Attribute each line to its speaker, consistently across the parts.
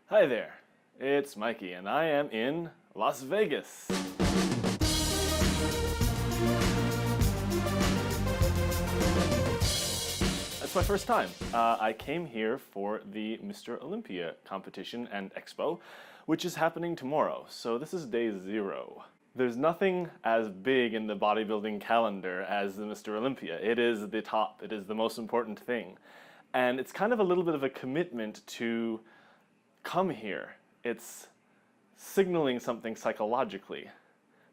Speaker 1: Hi there, it's Mikey and I am in Las Vegas. It's my first time. I came here for the Mr. Olympia competition and expo, which is happening tomorrow, so this is day 0. There's nothing as big in the bodybuilding calendar as the Mr. Olympia. It is the top, it is the most important thing. And it's kind of a little bit of a commitment to come here. It's signaling something psychologically,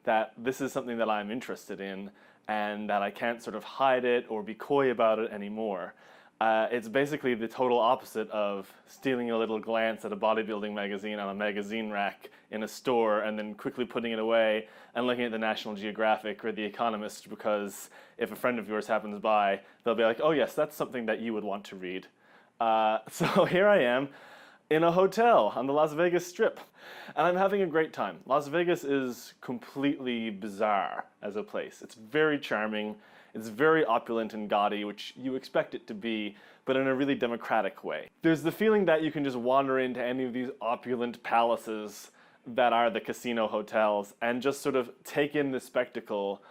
Speaker 1: that this is something that I'm interested in and that I can't sort of hide it or be coy about it anymore. It's basically the total opposite of stealing a little glance at a bodybuilding magazine on a magazine rack in a store and then quickly putting it away and looking at the National Geographic or the Economist, because if a friend of yours happens by, they'll be like, oh yes, that's something that you would want to read. So here I am in a hotel on the Las Vegas Strip, and I'm having a great time. Las Vegas is completely bizarre as a place. It's very charming, it's very opulent and gaudy, which you expect it to be, but in a really democratic way. There's the feeling that you can just wander into any of these opulent palaces that are the casino hotels and just sort of take in the spectacle,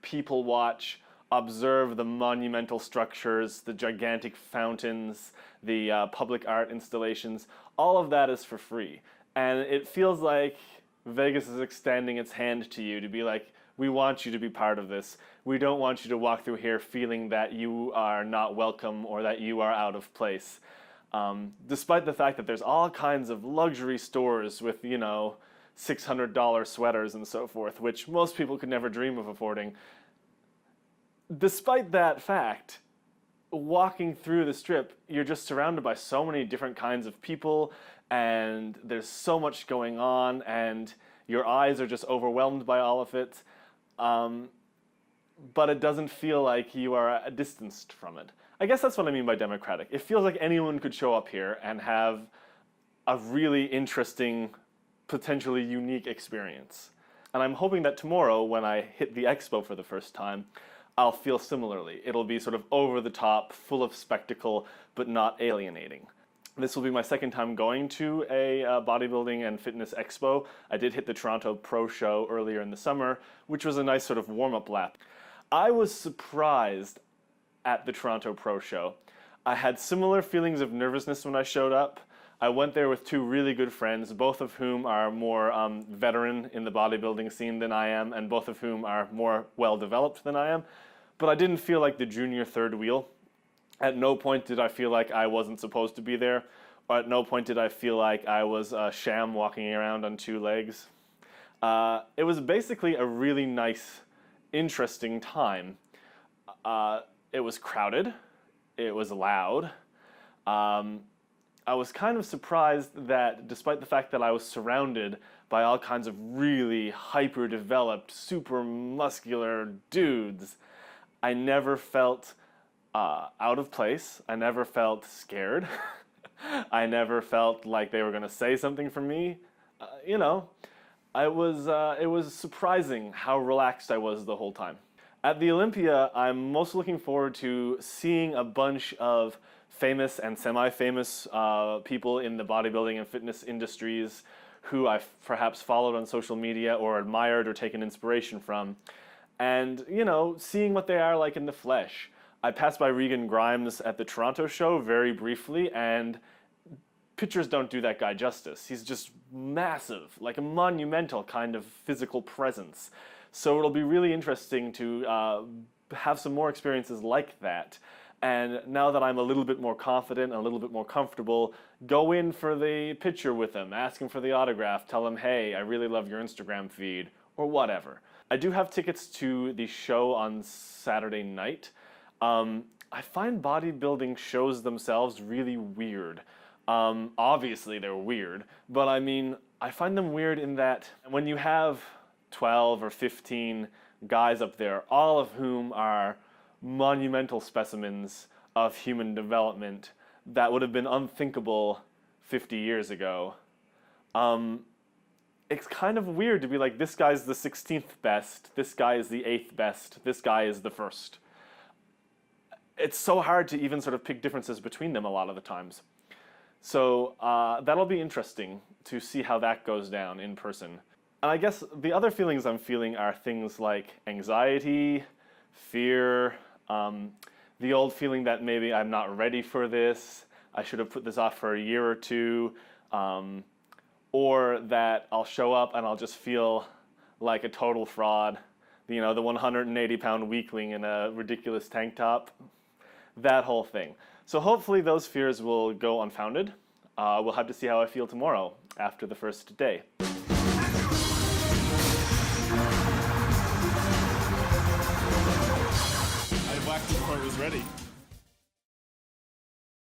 Speaker 1: people watch, observe the monumental structures, the gigantic fountains, the public art installations. All of that is for free. And it feels like Vegas is extending its hand to you to be like, we want you to be part of this. We don't want you to walk through here feeling that you are not welcome or that you are out of place. Despite the fact that there's all kinds of luxury stores with, you know, $600 sweaters and so forth, which most people could never dream of affording. Despite that fact, walking through the Strip, you're just surrounded by so many different kinds of people, and there's so much going on, and your eyes are just overwhelmed by all of it. But it doesn't feel like you are distanced from it. I guess that's what I mean by democratic. It feels like anyone could show up here and have a really interesting, potentially unique experience. And I'm hoping that tomorrow, when I hit the expo for the first time, I'll feel similarly. It'll be sort of over the top, full of spectacle, but not alienating. This will be my second time going to a bodybuilding and fitness expo. I did hit the Toronto Pro Show earlier in the summer, which was a nice sort of warm-up lap. I was surprised at the Toronto Pro Show. I had similar feelings of nervousness when I showed up. I went there with 2 really good friends, both of whom are more veteran in the bodybuilding scene than I am, and both of whom are more well-developed than I am. But I didn't feel like the junior third wheel. At no point did I feel like I wasn't supposed to be there, or at no point did I feel like I was a sham walking around on 2 legs. It was basically a really nice, interesting time. It was crowded. It was loud. I was kind of surprised that despite the fact that I was surrounded by all kinds of really hyper-developed, super muscular dudes, I never felt out of place. I never felt scared. I never felt like they were going to say something for me. You know, it was surprising how relaxed I was the whole time. At the Olympia, I'm most looking forward to seeing a bunch of famous and semi-famous people in the bodybuilding and fitness industries who I've perhaps followed on social media or admired or taken inspiration from. And, you know, seeing what they are like in the flesh. I passed by Regan Grimes at the Toronto show very briefly, and pictures don't do that guy justice. He's just massive, like a monumental kind of physical presence. So it'll be really interesting to have some more experiences like that. And now that I'm a little bit more confident, a little bit more comfortable, go in for the picture with them, ask them for the autograph, tell them, hey, I really love your Instagram feed, or whatever. I do have tickets to the show on Saturday night. I find bodybuilding shows themselves really weird. Obviously they're weird, but I mean, I find them weird in that when you have 12 or 15 guys up there, all of whom are monumental specimens of human development that would have been unthinkable 50 years ago. It's kind of weird to be like, this guy's the 16th best, this guy is the 8th best, this guy is the 1st. It's so hard to even sort of pick differences between them a lot of the times. So that'll be interesting to see how that goes down in person. And I guess the other feelings I'm feeling are things like anxiety, fear, the old feeling that maybe I'm not ready for this, I should have put this off for a year or two, or that I'll show up and I'll just feel like a total fraud, you know, the 180-pound weakling in a ridiculous tank top, that whole thing. So hopefully those fears will go unfounded. We'll have to see how I feel tomorrow after the first day. I waxed before it was ready.